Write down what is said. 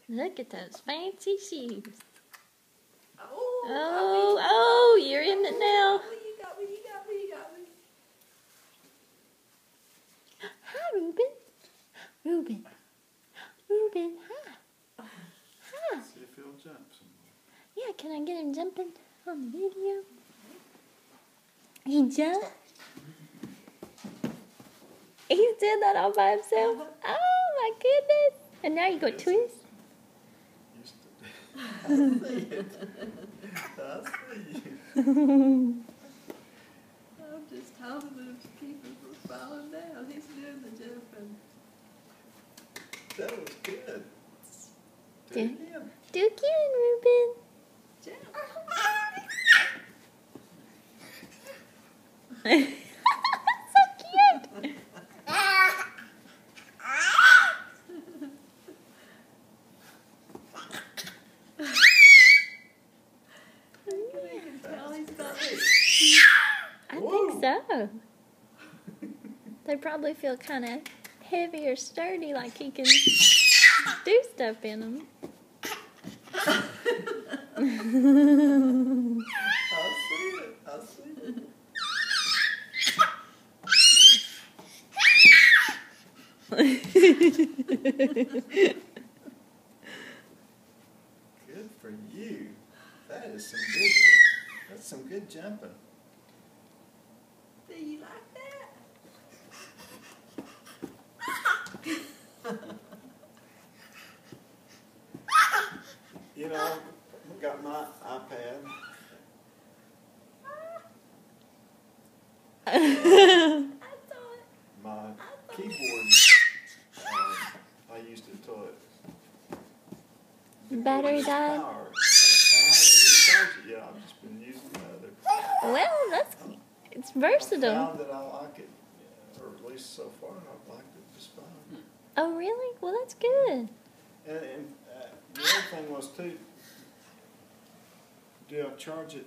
Look at those fancy shoes. Oh, Oh, you're in it now. You got me. Hi, Ruben, hi. Hi. See if he'll jump somewhere. Yeah, can I get him jumping on the video? He jumped? He's doing that all by himself? Oh, my goodness. And now you go twist? I see it. I'm just holding him to keep him from falling down. He's doing the jumping. That was good. Do Yeah. it again. Do it again, Ruben. Jump. So cute. You can tell he's got I think so. They probably feel kind of heavy or sturdy, like he can do stuff in them. I see it. Good for you. That is that's some good jumping. Do you like that? You know, I've got my iPad. I thought. My keyboard, I used it until it Battery was died? power. I haven't recharged it yet. I've just been using the other. Well, it's I versatile. found that I like it, or at least so far, I've liked it just fine. Oh, really? Well, that's good. And the other thing was too, do I charge it